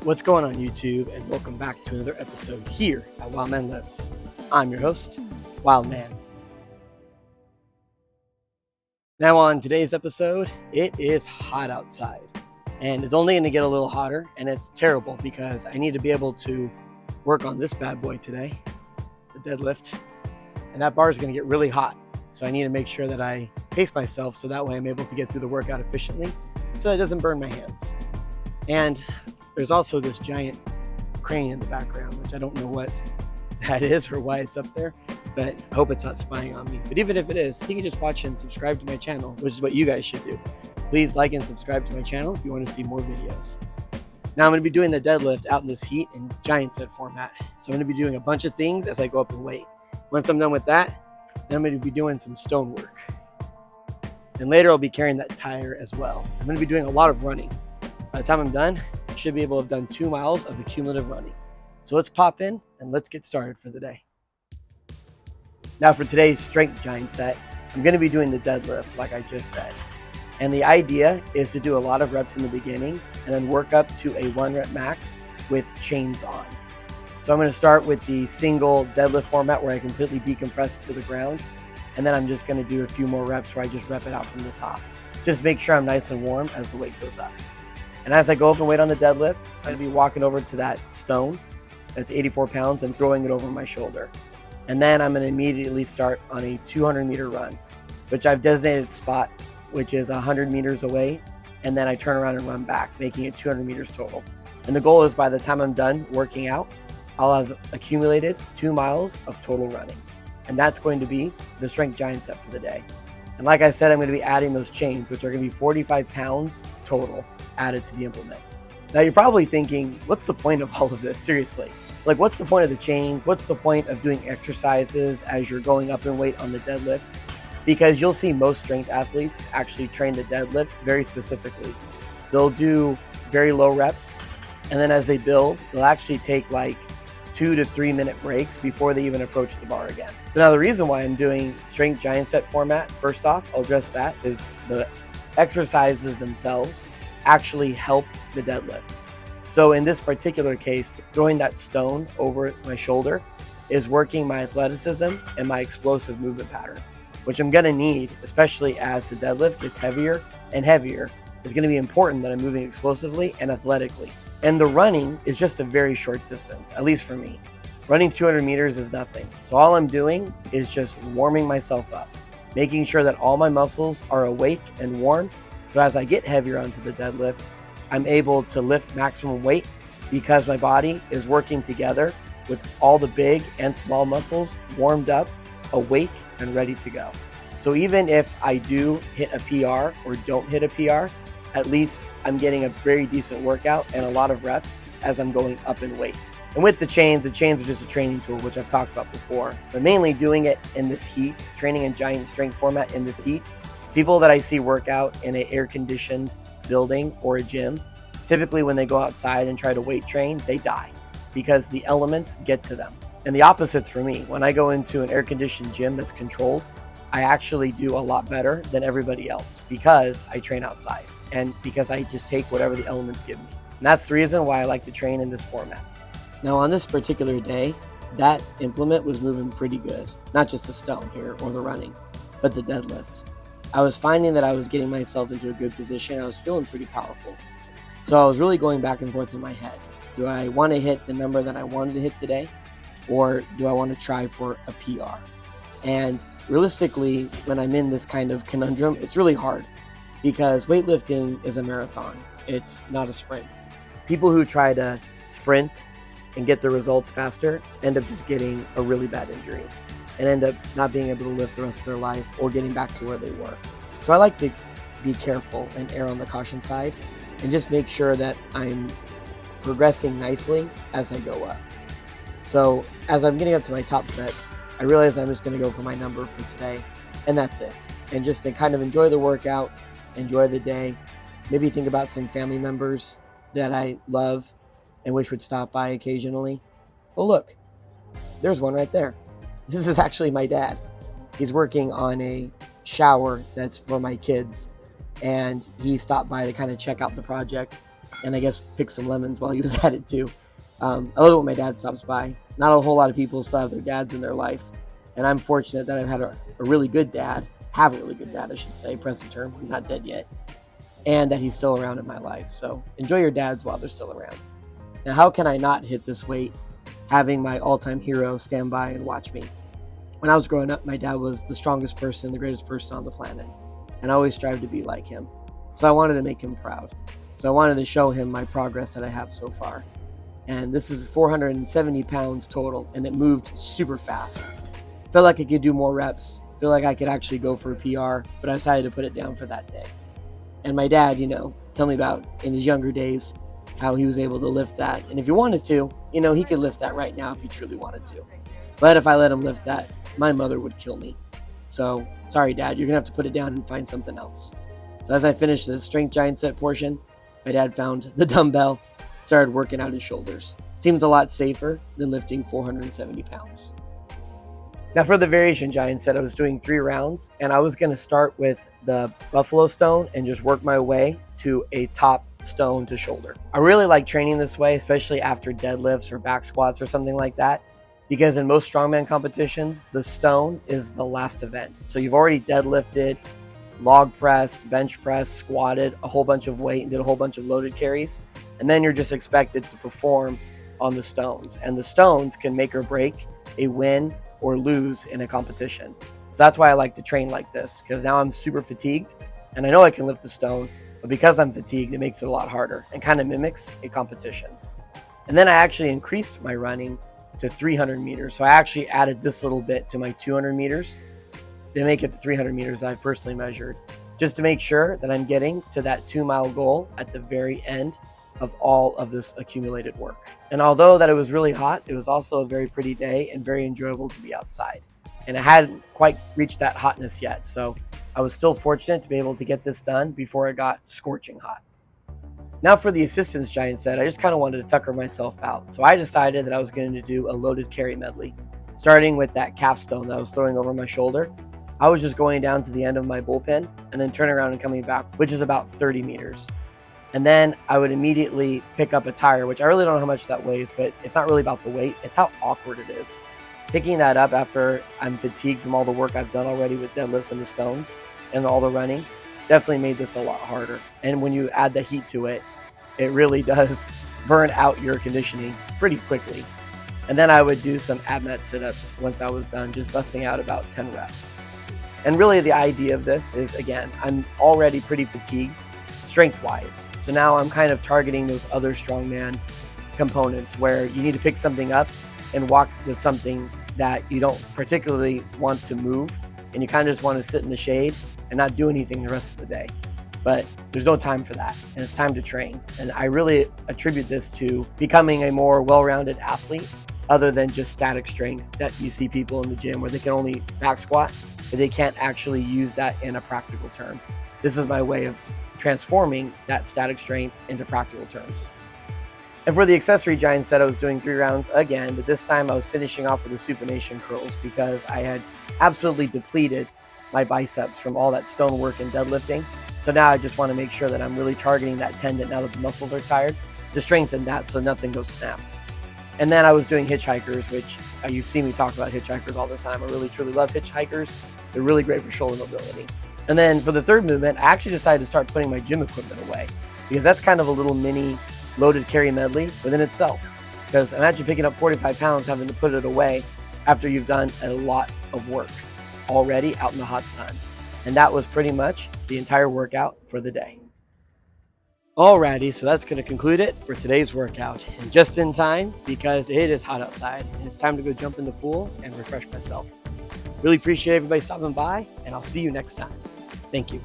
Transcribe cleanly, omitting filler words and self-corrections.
What's going on YouTube, and welcome back to another episode here at WILDMAN Lives. I'm your host, WILDMAN. Now on today's episode, it is hot outside, and it's only going to get a little hotter, and it's terrible because I need to be able to work on this bad boy today, the deadlift, and that bar is going to get really hot. So I need to make sure that I pace myself so that way I'm able to get through the workout efficiently so that it doesn't burn my hands. And there's also this giant crane in the background, which I don't know what that is or why it's up there, but I hope it's not spying on me. But even if it is, you can just watch and subscribe to my channel, which is what you guys should do. Please like and subscribe to my channel if you want to see more videos. Now I'm going to be doing the deadlift out in this heat in giant set format. So I'm going to be doing a bunch of things as I go up in weight. Once I'm done with that, then I'm going to be doing some stone work. And later I'll be carrying that tire as well. I'm going to be doing a lot of running. By the time I'm done, I should be able to have done 2 miles of accumulative running. So let's pop in and let's get started for the day. Now for today's strength giant set, I'm going to be doing the deadlift like I just said. And the idea is to do a lot of reps in the beginning and then work up to a 1 rep max with chains on. So I'm going to start with the single deadlift format where I completely decompress it to the ground. And then I'm just going to do a few more reps where I just rep it out from the top. Just make sure I'm nice and warm as the weight goes up. And as I go up and weight on the deadlift, I'm going to be walking over to that stone that's 84 pounds and throwing it over my shoulder. And then I'm going to immediately start on a 200-meter run, which I've designated spot, which is 100 meters away. And then I turn around and run back, making it 200 meters total. And the goal is by the time I'm done working out, I'll have accumulated 2 miles of total running. And that's going to be the strength giant set for the day. And like I said, I'm going to be adding those chains, which are going to be 45 pounds total added to the implement. Now you're probably thinking, what's the point of all of this? Seriously, like what's the point of the chains? What's the point of doing exercises as you're going up in weight on the deadlift? Because you'll see most strength athletes actually train the deadlift very specifically. They'll do very low reps, and then as they build, they'll actually take like 2 to 3 minute breaks before they even approach the bar again. So now the reason why I'm doing strength giant set format, first off, I'll address that, is the exercises themselves actually help the deadlift. So in this particular case, throwing that stone over my shoulder is working my athleticism and my explosive movement pattern, which I'm gonna need, especially as the deadlift gets heavier and heavier. It's gonna be important that I'm moving explosively and athletically. And the running is just a very short distance, at least for me. Running 200 meters is nothing. So all I'm doing is just warming myself up, making sure that all my muscles are awake and warm. So as I get heavier onto the deadlift, I'm able to lift maximum weight because my body is working together with all the big and small muscles warmed up, awake, and ready to go. So even if I do hit a PR or don't hit a PR, at least I'm getting a very decent workout and a lot of reps as I'm going up in weight. And with the chains are just a training tool, which I've talked about before, but mainly doing it in this heat, training in giant strength format in this heat. People that I see work out in an air-conditioned building or a gym, typically when they go outside and try to weight train, they die because the elements get to them. And the opposite's for me. When I go into an air-conditioned gym that's controlled, I actually do a lot better than everybody else because I train outside and because I just take whatever the elements give me. And that's the reason why I like to train in this format. Now on this particular day, that implement was moving pretty good. Not just the stone here or the running, but the deadlift. I was finding that I was getting myself into a good position. I was feeling pretty powerful. So I was really going back and forth in my head. Do I want to hit the number that I wanted to hit today? Or do I want to try for a PR? And realistically, when I'm in this kind of conundrum, it's really hard because weightlifting is a marathon. It's not a sprint. People who try to sprint and get the results faster end up just getting a really bad injury and end up not being able to lift the rest of their life or getting back to where they were. So I like to be careful and err on the caution side and just make sure that I'm progressing nicely as I go up. So as I'm getting up to my top sets, I realize I'm just going to go for my number for today, and that's it. And just to kind of enjoy the workout, enjoy the day, maybe think about some family members that I love and wish would stop by occasionally. Well, look, there's one right there. This is actually my dad. He's working on a shower that's for my kids, and he stopped by to kind of check out the project. and I guess pick some lemons while he was at it too. I love it when my dad stops by. Not a whole lot of people still have their dads in their life, and I'm fortunate that I've had a really good dad, have a really good dad, I should say, present term. He's not dead yet, and that he's still around in my life. So enjoy your dads while they're still around. Now, how can I not hit this weight having my all-time hero stand by and watch me? When I was growing up, my dad was the strongest person, the greatest person on the planet, and I always strived to be like him. So I wanted to make him proud. So I wanted to show him my progress that I have so far. And this is 470 pounds total, and it moved super fast. Felt like I could do more reps. Feel like I could actually go for a PR, but I decided to put it down for that day. And my dad, tell me about in his younger days, how he was able to lift that. And if he wanted to, he could lift that right now if he truly wanted to. But if I let him lift that, my mother would kill me. So, sorry, Dad, you're going to have to put it down and find something else. So as I finished the strength giant set portion, my dad found the dumbbell, started working out his shoulders. Seems a lot safer than lifting 470 pounds. Now for the variation giant set, I was doing 3 rounds, and I was going to start with the buffalo stone and just work my way to a top stone to shoulder. I really like training this way, especially after deadlifts or back squats or something like that, because in most strongman competitions, the stone is the last event. So you've already deadlifted, log press, bench press, squatted a whole bunch of weight and did a whole bunch of loaded carries, and then you're just expected to perform on the stones. And the stones can make or break a win or lose in a competition. So that's why I like to train like this, because now I'm super fatigued and I know I can lift the stone, but because I'm fatigued, it makes it a lot harder and kind of mimics a competition. And then I actually increased my running to 300 meters. So I actually added this little bit to my 200 meters to make it the 300 meters I've personally measured, just to make sure that I'm getting to that 2-mile goal at the very end of all of this accumulated work. And although that it was really hot, it was also a very pretty day and very enjoyable to be outside. And I hadn't quite reached that hotness yet, so I was still fortunate to be able to get this done before it got scorching hot. Now for the assistance giant set, I just kind of wanted to tucker myself out. So I decided that I was going to do a loaded carry medley. Starting with that calf stone that I was throwing over my shoulder, I was just going down to the end of my bullpen and then turning around and coming back, which is about 30 meters. And then I would immediately pick up a tire, which I really don't know how much that weighs, but it's not really about the weight, it's how awkward it is. Picking that up after I'm fatigued from all the work I've done already with deadlifts and the stones and all the running definitely made this a lot harder. And when you add the heat to it, it really does burn out your conditioning pretty quickly. And then I would do some ab mat sit-ups once I was done, just busting out about 10 reps. And really the idea of this is, again, I'm already pretty fatigued strength-wise. So now I'm kind of targeting those other strongman components where you need to pick something up and walk with something that you don't particularly want to move, and you kind of just want to sit in the shade and not do anything the rest of the day. But there's no time for that, and it's time to train. And I really attribute this to becoming a more well-rounded athlete, other than just static strength that you see people in the gym where they can only back squat, but they can't actually use that in a practical term. This is my way of transforming that static strength into practical terms. And for the accessory giant set, I was doing 3 rounds again, but this time I was finishing off with the supination curls because I had absolutely depleted my biceps from all that stone work and deadlifting. So now I just want to make sure that I'm really targeting that tendon now that the muscles are tired to strengthen that so nothing goes snap. And then I was doing hitchhikers, which you've seen me talk about hitchhikers all the time. I really truly love hitchhikers. They're really great for shoulder mobility. And then for the third movement, I actually decided to start putting my gym equipment away, because that's kind of a little mini loaded carry medley within itself. Because imagine picking up 45 pounds, having to put it away after you've done a lot of work already out in the hot sun. And that was pretty much the entire workout for the day. Alrighty, so that's going to conclude it for today's workout. And just in time, because it is hot outside and it's time to go jump in the pool and refresh myself. Really appreciate everybody stopping by, and I'll see you next time. Thank you.